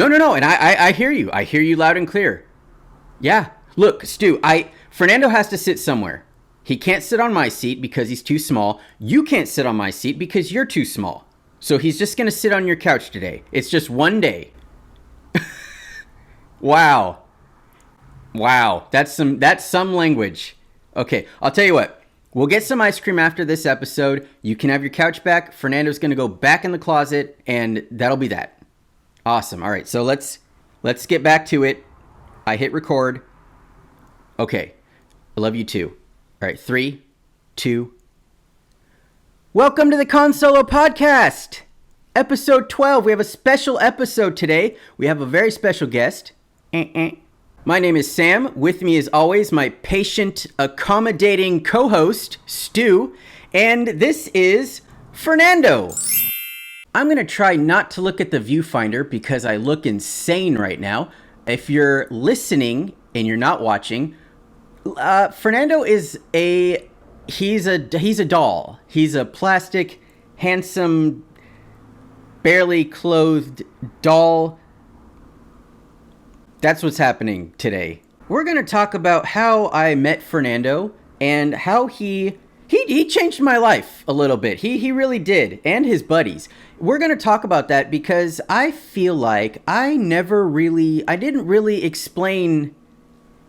No. And I hear you. I hear you loud and clear. Yeah. Look, Stu, Fernando has to sit somewhere. He can't sit on my seat because he's too small. You can't sit on my seat because you're too small. So he's just going to sit on your couch today. It's just one day. Wow. That's some language. Okay, I'll tell you what. We'll get some ice cream after this episode. You can have your couch back. Fernando's going to go back in the closet, and that'll be that. Awesome. All right, so let's get back to it. I hit record. Okay. I love you too. All right, 3, 2. Welcome to the Cahn Solo Podcast, episode 12. We have a special episode today. We have a very special guest. My name is Sam. With me, as always, my patient, accommodating co-host, Stu. And this is Fernando. I'm going to try not to look at the viewfinder because I look insane right now. If you're listening and you're not watching, Fernando is he's a doll. He's a plastic, handsome, barely clothed doll. That's what's happening today. We're going to talk about how I met Fernando and how he changed my life a little bit. He really did, and his buddies. We're going to talk about that because I feel like I didn't really explain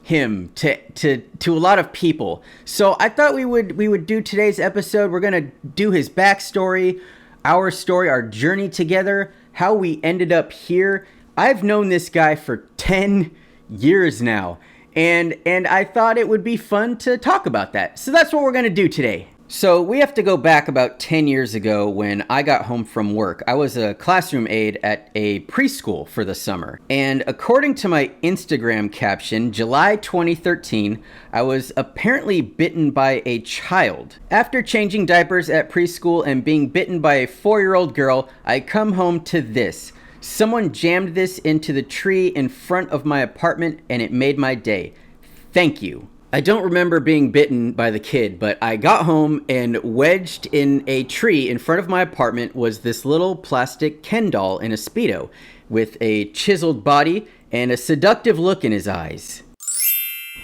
him to a lot of people. So I thought we would do today's episode. We're going to do his backstory, our story, our journey together, how we ended up here. I've known this guy for 10 years now, and I thought it would be fun to talk about that. So that's what we're going to do today. So we have to go back about 10 years ago when I got home from work. I was a classroom aide at a preschool for the summer. And according to my Instagram caption, July 2013, I was apparently bitten by a child. After changing diapers at preschool and being bitten by a 4-year-old girl, I come home to this. Someone jammed this into the tree in front of my apartment and it made my day. Thank you. I don't remember being bitten by the kid, but I got home and wedged in a tree in front of my apartment was this little plastic Ken doll in a Speedo with a chiseled body and a seductive look in his eyes.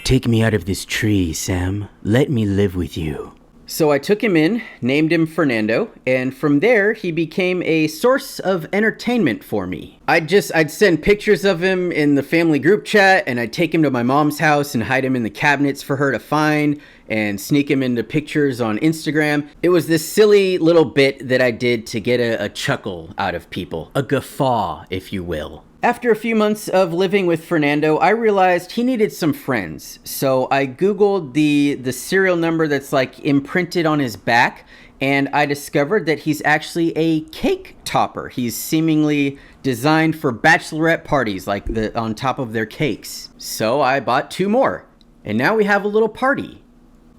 Take me out of this tree, Sam. Let me live with you. So I took him in, named him Fernando, and from there he became a source of entertainment for me. I'd send pictures of him in the family group chat, and I'd take him to my mom's house and hide him in the cabinets for her to find, and sneak him into pictures on Instagram. It was this silly little bit that I did to get a chuckle out of people, a guffaw, if you will. After a few months of living with Fernando, I realized he needed some friends. So I Googled the serial number that's like imprinted on his back, and I discovered that he's actually a cake topper. He's seemingly designed for bachelorette parties, like on top of their cakes. So I bought 2 more, and now we have a little party.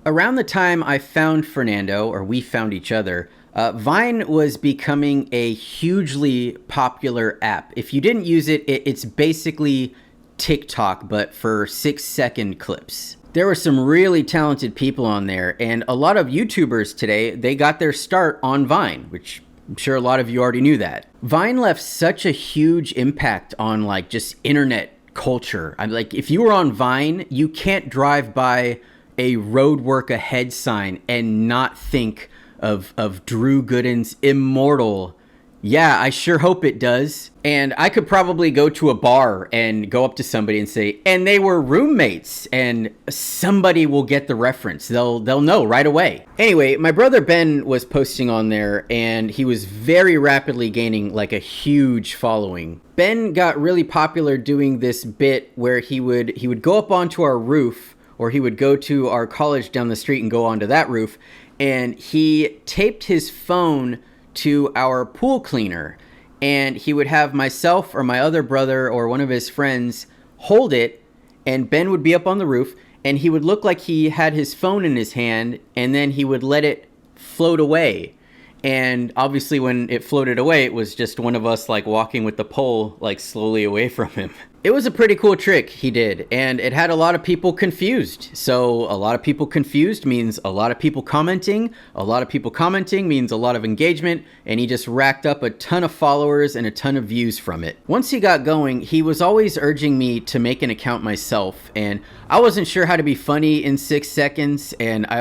Around the time I found Fernando, or we found each other, Vine was becoming a hugely popular app. If you didn't use it, it's basically TikTok, but for 6-second clips. There were some really talented people on there, and a lot of YouTubers today, they got their start on Vine, which I'm sure a lot of you already knew that. Vine left such a huge impact on like just internet culture. I'm like, if you were on Vine, you can't drive by a road work ahead sign and not think of Drew Gooden's immortal, yeah, I sure hope it does. And I could probably go to a bar and go up to somebody and say, and they were roommates, and somebody will get the reference. They'll know right away. Anyway, my brother Ben was posting on there, and he was very rapidly gaining like a huge following. Ben got really popular doing this bit where he would go up onto our roof, or he would go to our college down the street and go onto that roof, and he taped his phone to our pool cleaner, and he would have myself or my other brother or one of his friends hold it, and Ben would be up on the roof, and he would look like he had his phone in his hand, and then he would let it float away. And obviously when it floated away, it was just one of us like walking with the pole like slowly away from him. It was a pretty cool trick he did, and it had a lot of people confused. So a lot of people confused means a lot of people commenting. A lot of people commenting means a lot of engagement, and he just racked up a ton of followers and a ton of views from it. Once he got going, he was always urging me to make an account myself, and I wasn't sure how to be funny in 6 seconds, and I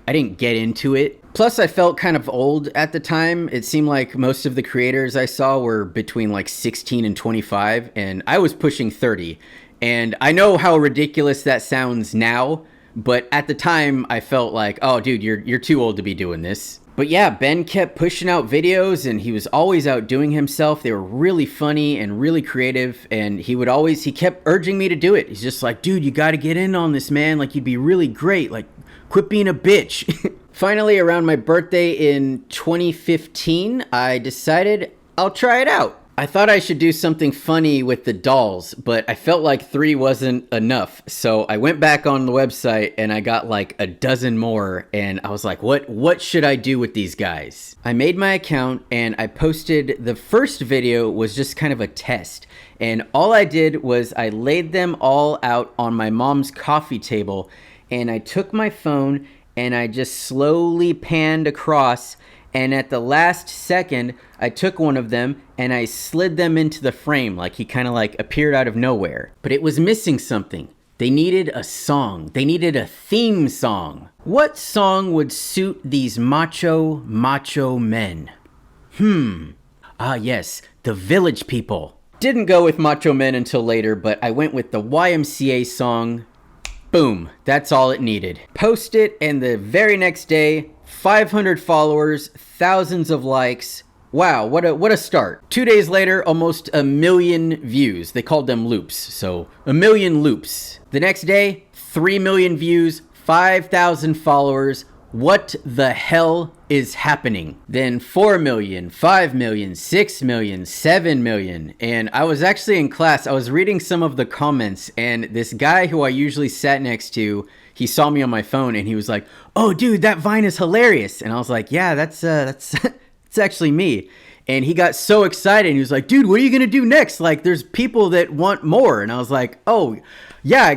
didn't get into it. Plus, I felt kind of old at the time. It seemed like most of the creators I saw were between like 16 and 25, and I was pushing 30. And I know how ridiculous that sounds now, but at the time I felt like, oh dude, you're too old to be doing this. But yeah, Ben kept pushing out videos, and he was always outdoing himself. They were really funny and really creative, and he kept urging me to do it. He's just like, dude, you gotta get in on this, man. Like, you'd be really great. Like, quit being a bitch. Finally, around my birthday in 2015, I decided I'll try it out. I thought I should do something funny with the dolls, but I felt like 3 wasn't enough. So I went back on the website and I got like a dozen more, and I was like, what should I do with these guys? I made my account and I posted. The first video was just kind of a test. And all I did was I laid them all out on my mom's coffee table, and I took my phone and I just slowly panned across, and at the last second, I took one of them and I slid them into the frame, like he kind of like appeared out of nowhere. But it was missing something. They needed a song. They needed a theme song. What song would suit these macho men? Ah yes, the Village People. Didn't go with Macho Men until later, but I went with the YMCA song. Boom, that's all it needed. Post it, and the very next day, 500 followers, thousands of likes. Wow, what a start. 2 days later, almost 1 million views. They called them loops, so 1 million loops. The next day, 3 million views, 5,000 followers. What the hell is happening? Then 4 million, 5 million, 6 million, 7 million. And I was actually in class, I was reading some of the comments, and this guy who I usually sat next to, he saw me on my phone and he was like, "Oh dude, that Vine is hilarious." And I was like, "Yeah, that's it's actually me." And he got so excited and he was like, "Dude, what are you gonna do next? Like, there's people that want more." And I was like, "Oh yeah, I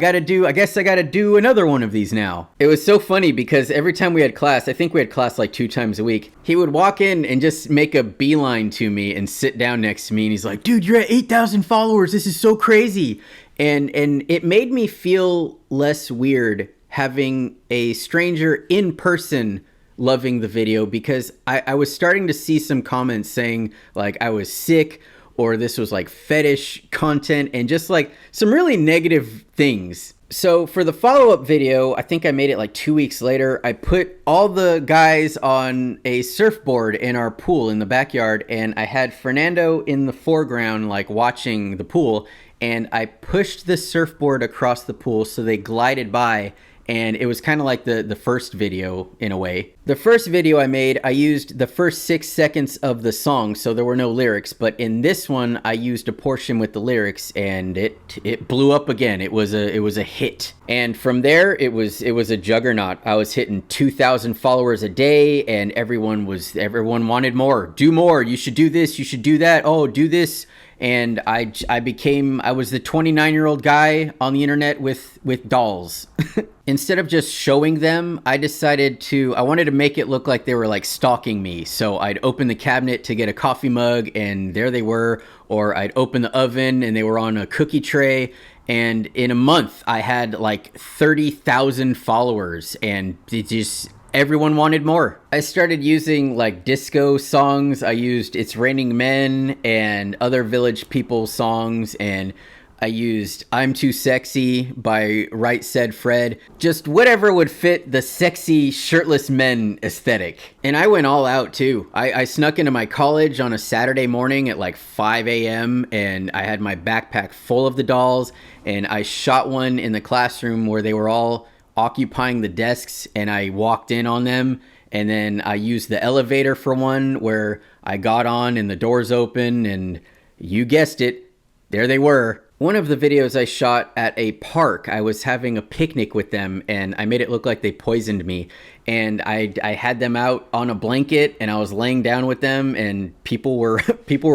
guess I gotta do another one of these now." It was so funny because every time we had class, I think we had class like 2 times a week, he would walk in and just make a beeline to me and sit down next to me, and he's like, "Dude, you're at 8,000 followers. This is so crazy." And it made me feel less weird having a stranger in person loving the video, because I was starting to see some comments saying like I was sick, or this was like fetish content, and just like some really negative things. So for the follow-up video, I think I made it like 2 weeks later, I put all the guys on a surfboard in our pool in the backyard, and I had Fernando in the foreground like watching the pool, and I pushed the surfboard across the pool so they glided by. And it was kind of like the first video in a way. The first video I made, I used the first 6 seconds of the song, so there were no lyrics. But in this one, I used a portion with the lyrics, and it blew up again. It was a hit. And from there, it was a juggernaut. I was hitting 2,000 followers a day, and everyone wanted more. Do more. You should do this. You should do that. Oh, do this. And I was the 29-year-old guy on the internet with dolls. Instead of just showing them, I wanted to make it look like they were like stalking me. So I'd open the cabinet to get a coffee mug, and there they were. Or I'd open the oven and they were on a cookie tray. And in a month, I had like 30,000 followers, and everyone wanted more. I started using like disco songs. I used It's Raining Men and other Village People songs, and I used I'm Too Sexy by Right Said Fred. Just whatever would fit the sexy shirtless men aesthetic. And I went all out too. I snuck into my college on a Saturday morning at like 5 a.m. and I had my backpack full of the dolls, and I shot one in the classroom where they were all occupying the desks, and I walked in on them. And then I used the elevator for one where I got on and the doors open, and you guessed it, there they were. One of the videos I shot at a park, I was having a picnic with them, and I made it look like they poisoned me. And I had them out on a blanket, and I was laying down with them, and people were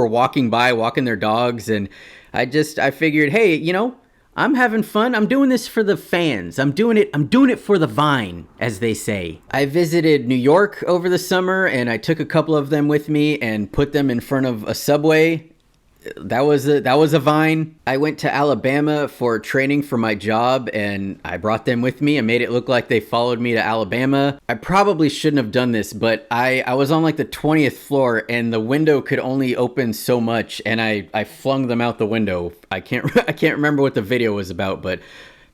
walking by, walking their dogs, and I figured, hey, I'm having fun. I'm doing this for the fans. I'm doing it for the vine, as they say. I visited New York over the summer, and I took a couple of them with me and put them in front of a subway. That was a vine. I went to Alabama for training for my job, and I brought them with me and made it look like they followed me to Alabama. I probably shouldn't have done this, but I was on like the 20th floor, and the window could only open so much, and I flung them out the window. I can't remember what the video was about, but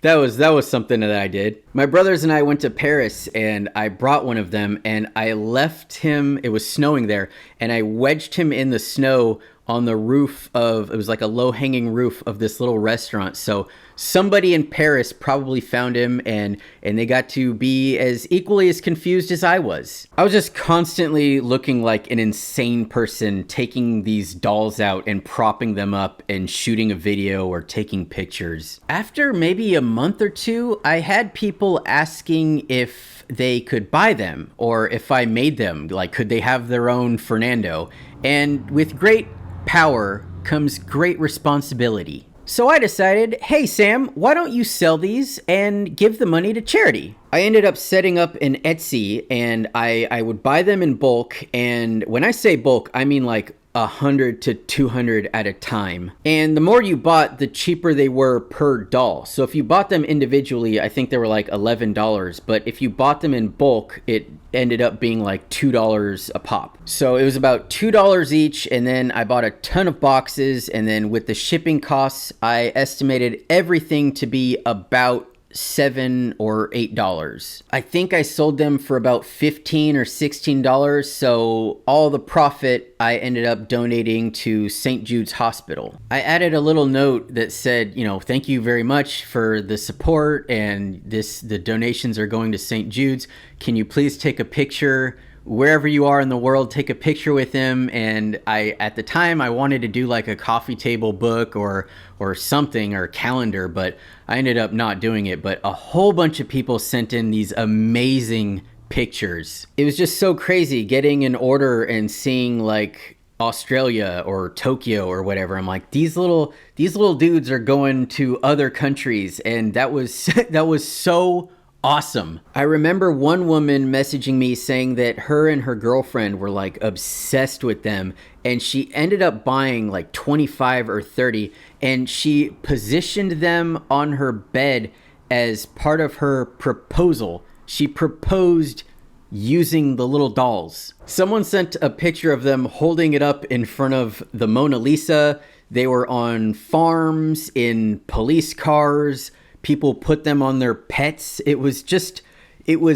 that was something that I did. My brothers and I went to Paris, and I brought one of them, and I left him. It was snowing there, and I wedged him in the snow on the roof of, it was like a low-hanging roof of this little restaurant. So somebody in Paris probably found him, and they got to be as equally as confused as I was. I was just constantly looking like an insane person, taking these dolls out and propping them up and shooting a video or taking pictures. After maybe a month or two, I had people asking if they could buy them or if I made them, like could they have their own Fernando? And with great power comes great responsibility. So I decided, hey Sam, why don't you sell these and give the money to charity? I ended up setting up an Etsy, and I would buy them in bulk. And when I say bulk, I mean like 100 to 200 at a time. And the more you bought, the cheaper they were per doll. So if you bought them individually, I think they were like $11. But if you bought them in bulk, it ended up being like $2 a pop. So it was about $2 each. And then I bought a ton of boxes. And then with the shipping costs, I estimated everything to be about $7 or $8. I think I sold them for about $15 or $16. So all the profit I ended up donating to St. Jude's Hospital. I added a little note that said, thank you very much for the support, and the donations are going to St. Jude's. Can you please take a picture wherever you are in the world, take a picture with him? And at the time I wanted to do like a coffee table book or something, or a calendar, but I ended up not doing it. But a whole bunch of people sent in these amazing pictures. It was just so crazy getting an order and seeing like Australia or Tokyo or whatever. I'm like, these little dudes are going to other countries, and that was so awesome. I remember one woman messaging me saying that her and her girlfriend were like obsessed with them, and she ended up buying like 25 or 30, and she positioned them on her bed as part of her proposal. She proposed using the little dolls. Someone sent a picture of them holding it up in front of the Mona Lisa. They were on farms, in police cars. People put them on their pets. It was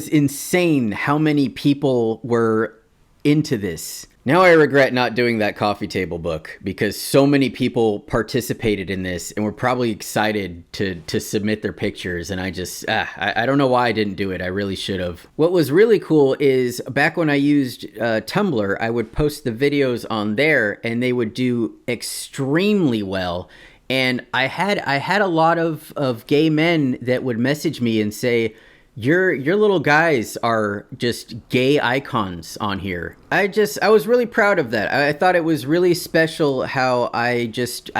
insane how many people were into this. Now I regret not doing that coffee table book, because so many people participated in this and were probably excited to submit their pictures. And I don't know why I didn't do it. I really should have. What was really cool is back when I used Tumblr, I would post the videos on there and they would do extremely well. And I had a lot of gay men that would message me and say, your little guys are just gay icons on here. I was really proud of that. I thought it was really special how I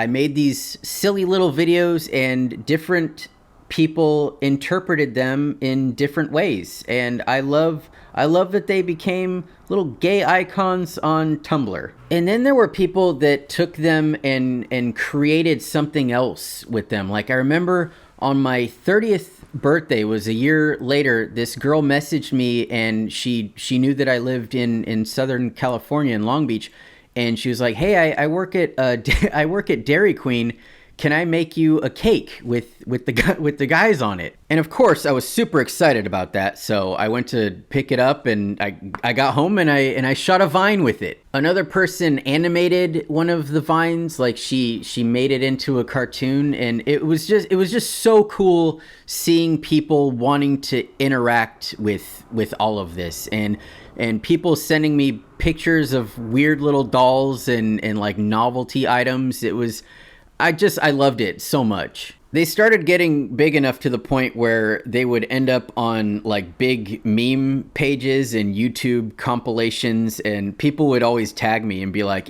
made these silly little videos, and different people interpreted them in different ways. And I love that they became little gay icons on Tumblr. And then there were people that took them and created something else with them. Like I remember on my 30th birthday, was a year later, this girl messaged me, and she knew that I lived in Southern California in Long Beach. And she was like, hey, I work at Dairy Queen. Can I make you a cake with the guys on it? And of course, I was super excited about that. So I went to pick it up, and I got home and I shot a Vine with it. Another person animated one of the Vines, like she made it into a cartoon, and it was just so cool seeing people wanting to interact with all of this, and people sending me pictures of weird little dolls and like novelty items. I loved it so much. They started getting big enough to the point where they would end up on like big meme pages and YouTube compilations, and people would always tag me and be like,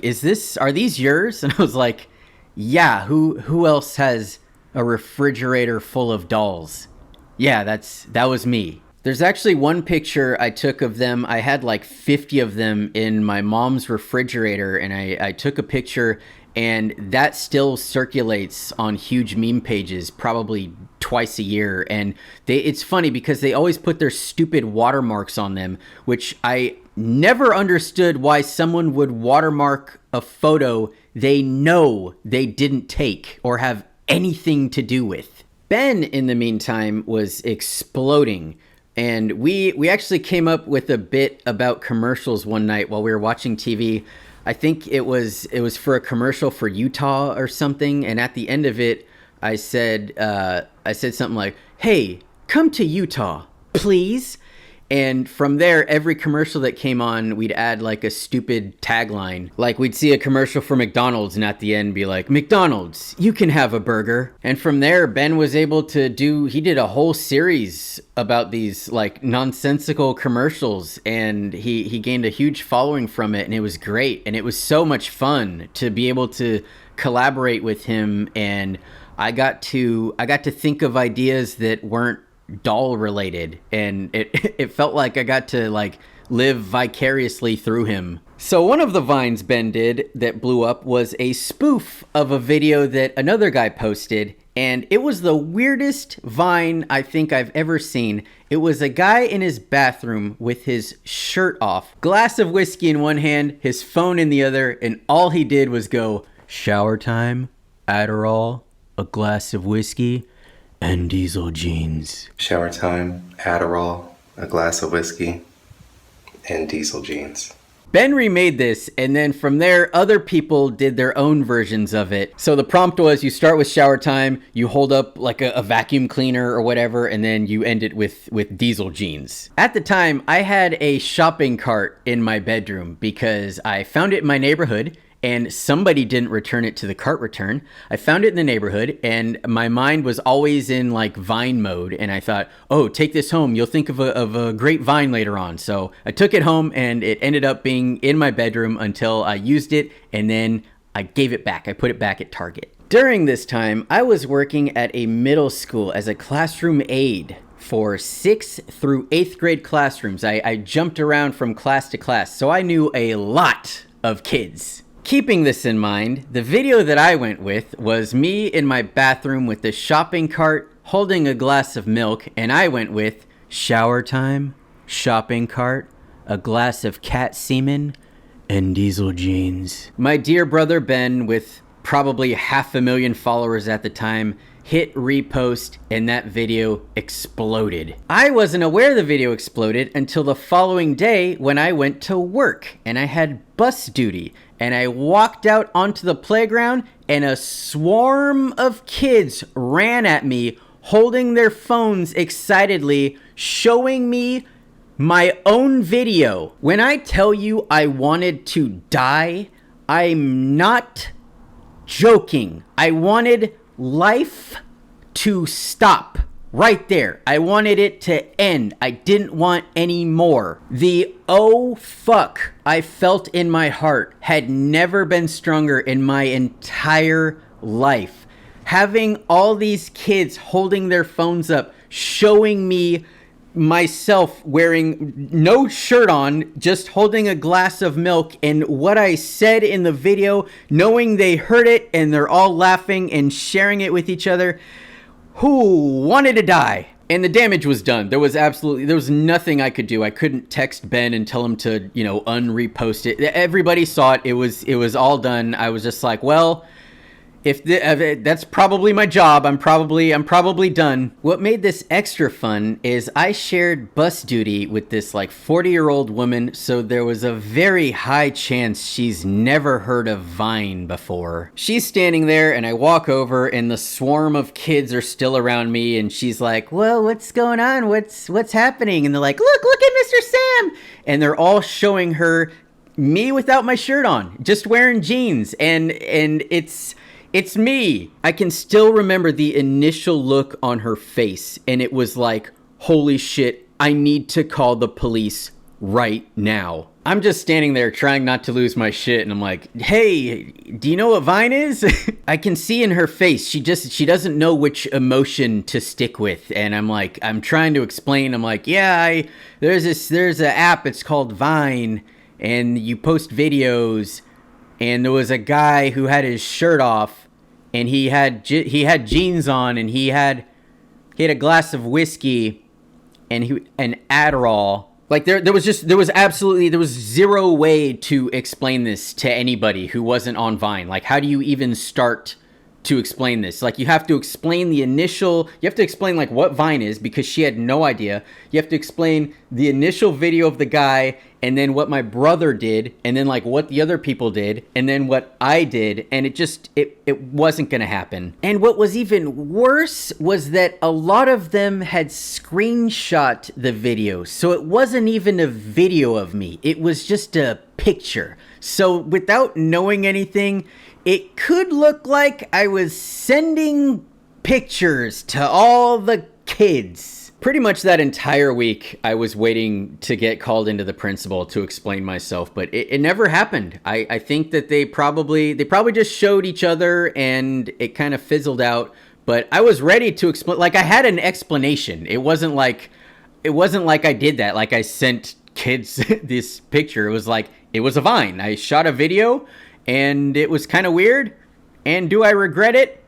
are these yours? And I was like, Yeah, who else has a refrigerator full of dolls? Yeah, that was me. There's actually one picture I took of them. I had like 50 of them in my mom's refrigerator, and I took a picture, and that still circulates on huge meme pages probably twice a year. And it's funny because they always put their stupid watermarks on them, which I never understood why someone would watermark a photo they know they didn't take or have anything to do with. Ben, in the meantime, was exploding. And we actually came up with a bit about commercials one night while we were watching TV. I think it was for a commercial for Utah or something. And at the end of it, I said something like, "Hey, come to Utah, please." And from there, every commercial that came on, we'd add like a stupid tagline. Like we'd see a commercial for McDonald's and at the end be like, "McDonald's, you can have a burger." And from there, Ben was able to he did a whole series about these like nonsensical commercials, and he gained a huge following from it, and it was great. And it was so much fun to be able to collaborate with him, and I got to think of ideas that weren't doll related, and it felt like I got to like live vicariously through him. So one of the vines Ben did that blew up was a spoof of a video that another guy posted, and it was the weirdest vine I think I've ever seen. It was a guy in his bathroom with his shirt off, glass of whiskey in one hand, his phone in the other, and all he did was go, "Shower time, Adderall, a glass of whiskey, and diesel jeans." Shower time, Adderall, a glass of whiskey, and diesel jeans. Ben remade this, and then from there, other people did their own versions of it. So the prompt was, you start with shower time, you hold up like a vacuum cleaner or whatever, and then you end it with diesel jeans. At the time, I had a shopping cart in my bedroom because I found it in my neighborhood, and somebody didn't return it to the cart return. I found it in the neighborhood, and my mind was always in like Vine mode, and I thought, oh, take this home, you'll think of a great Vine later on. So I took it home, and it ended up being in my bedroom until I used it, and then I gave it back. I put it back at Target. During this time, I was working at a middle school as a classroom aide for 6th through 8th grade classrooms. I jumped around from class to class, so I knew a lot of kids. Keeping this in mind, the video that I went with was me in my bathroom with the shopping cart holding a glass of milk, and I went with shower time, shopping cart, a glass of cat semen, and diesel jeans. My dear brother Ben, with probably 500,000 followers at the time, hit repost, and that video exploded. I wasn't aware the video exploded until the following day when I went to work and I had bus duty, and I walked out onto the playground and a swarm of kids ran at me holding their phones excitedly, showing me my own video. When I tell you I wanted to die, I'm not joking. I wanted life to stop right there. I wanted it to end. I didn't want any more. The oh fuck I felt in my heart had never been stronger in my entire life. Having all these kids holding their phones up, showing me myself wearing no shirt on, just holding a glass of milk, and what I said in the video, knowing they heard it and they're all laughing and sharing it with each other. Who wanted to die? And the damage was done. There was nothing I could do. I couldn't text Ben and tell him to, unrepost it. Everybody saw it. It was all done. I was just like, well, if that's probably my job, I'm probably done. What made this extra fun is I shared bus duty with this like 40-year-old woman, so there was a very high chance she's never heard of Vine before. She's standing there, and I walk over, and the swarm of kids are still around me, and she's like, "Well, what's going on? What's happening?" And they're like, look at Mr. Sam!" And they're all showing her me without my shirt on, just wearing jeans, and it's me. I can still remember the initial look on her face, and it was like, holy shit, I need to call the police right now. I'm just standing there trying not to lose my shit, and I'm like, hey, do you know what Vine is? I can see in her face, she doesn't know which emotion to stick with. And I'm trying to explain. I'm like, yeah, there's an app, it's called Vine, and you post videos, and there was a guy who had his shirt off, and he had jeans on, and he had a glass of whiskey, and an Adderall. Like there was zero way to explain this to anybody who wasn't on Vine. Like, how do you even start to explain this? Like, you have to explain like what Vine is, because she had no idea. You have to explain the initial video of the guy, and then what my brother did, and then like what the other people did, and then what I did, and it wasn't gonna happen. And what was even worse was that a lot of them had screenshot the video, so it wasn't even a video of me, it was just a picture. So without knowing anything, it could look like I was sending pictures to all the kids. Pretty much that entire week, I was waiting to get called into the principal to explain myself, but it never happened. I think that they probably just showed each other, and it kind of fizzled out. But I was ready to explain. Like, I had an explanation. It wasn't like I did that. Like, I sent kids this picture. It was like, it was a Vine. I shot a video, and it was kind of weird. And do I regret it?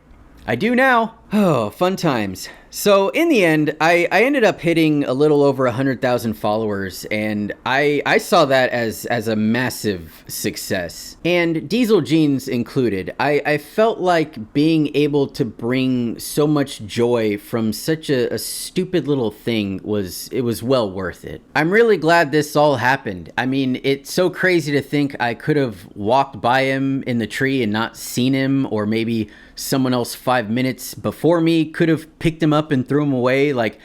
I do now. Oh, fun times. So in the end, I ended up hitting a little over 100,000 followers, and I saw that as a massive success. And Diesel Jeans included. I felt like being able to bring so much joy from such a stupid little thing was well worth it. I'm really glad this all happened. I mean, it's so crazy to think I could have walked by him in the tree and not seen him, or maybe someone else 5 minutes before me could have picked him up and threw him away. Like,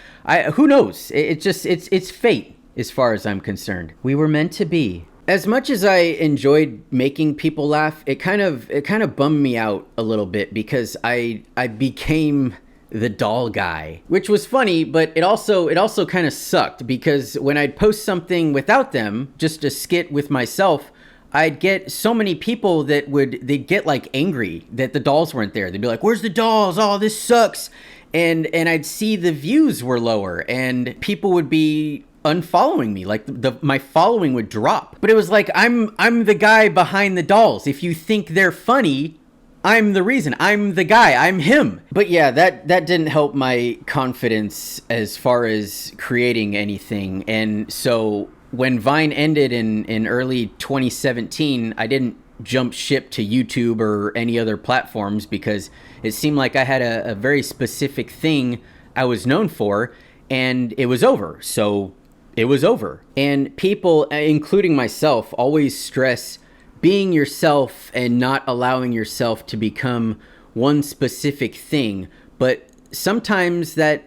who knows? It's fate as far as I'm concerned. We were meant to be. As much as I enjoyed making people laugh, it kind of bummed me out a little bit, because I became the doll guy, which was funny, but it also kind of sucked, because when I'd post something without them, just a skit with myself, I'd get so many people that they'd get like angry that the dolls weren't there. They'd be like, where's the dolls? Oh, this sucks. And I'd see the views were lower, and people would be unfollowing me. Like my following would drop. But it was like, I'm the guy behind the dolls. If you think they're funny, I'm the reason. I'm the guy. I'm him. But yeah, that didn't help my confidence as far as creating anything. And so when Vine ended in early 2017, I didn't jump ship to YouTube or any other platforms, because it seemed like I had a very specific thing I was known for, and it was over. So it was over. And people, including myself, always stress being yourself and not allowing yourself to become one specific thing. But sometimes that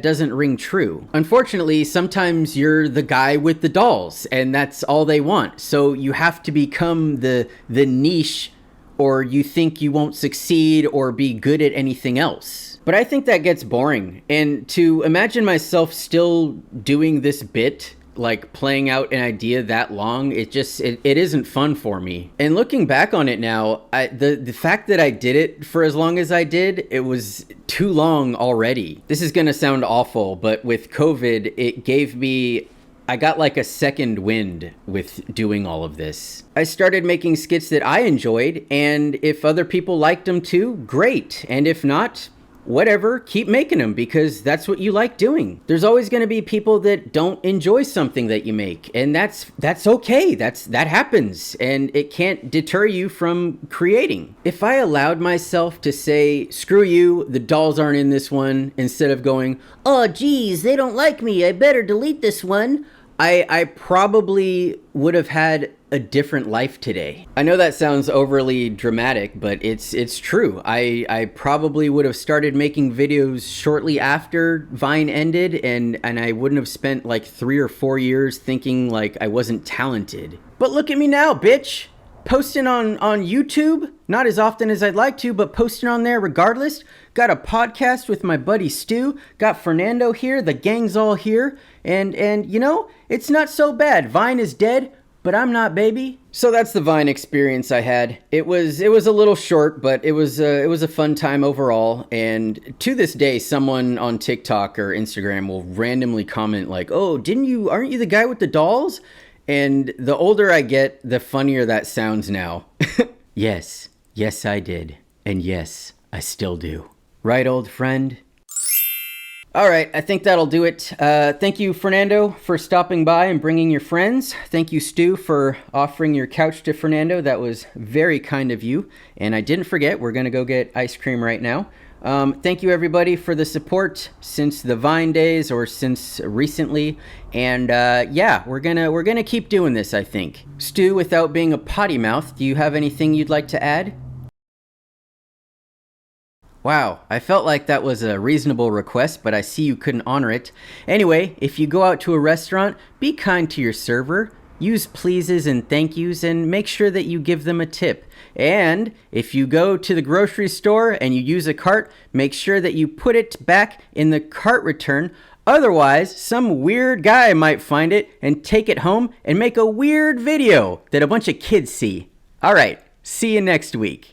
doesn't ring true. Unfortunately, sometimes you're the guy with the dolls, and that's all they want. So you have to become the niche, or you think you won't succeed or be good at anything else. But I think that gets boring. And to imagine myself still doing this bit, like playing out an idea that long, it isn't fun for me. And looking back on it now, the fact that I did it for as long as I did, it was too long already. This is gonna sound awful, but with COVID, I got like a second wind with doing all of this. I started making skits that I enjoyed, and if other people liked them too, great. And if not, whatever, keep making them, because that's what you like doing. There's always going to be people that don't enjoy something that you make, and that's okay. That happens, and it can't deter you from creating. If I allowed myself to say, screw you, the dolls aren't in this one, instead of going, oh geez, they don't like me, I better delete this one, I probably would have had a different life today. I know that sounds overly dramatic, but it's true. I probably would have started making videos shortly after Vine ended, and I wouldn't have spent like 3 or 4 years thinking like I wasn't talented. But look at me now, bitch! Posting on YouTube, not as often as I'd like to, but posting on there regardless. Got a podcast with my buddy Stu. Got Fernando here. The gang's all here. And you know, it's not so bad. Vine is dead. but I'm not, baby. So that's the Vine experience I had. It was a little short, but it was a fun time overall. And to this day, someone on TikTok or Instagram will randomly comment like, "Oh, aren't you the guy with the dolls?" And the older I get, the funnier that sounds now. Yes, I did. And yes, I still do. Right, old friend? All right, I think that'll do it. Thank you, Fernando, for stopping by and bringing your friends. Thank you, Stu, for offering your couch to Fernando. That was very kind of you. And I didn't forget, we're going to go get ice cream right now. Thank you, everybody, for the support since the Vine days or since recently. And yeah, we're gonna keep doing this, I think. Stu, without being a potty mouth, do you have anything you'd like to add? Wow, I felt like that was a reasonable request, but I see you couldn't honor it. Anyway, if you go out to a restaurant, be kind to your server, use pleases and thank yous, and make sure that you give them a tip. And if you go to the grocery store and you use a cart, make sure that you put it back in the cart return. Otherwise, some weird guy might find it and take it home and make a weird video that a bunch of kids see. All right, see you next week.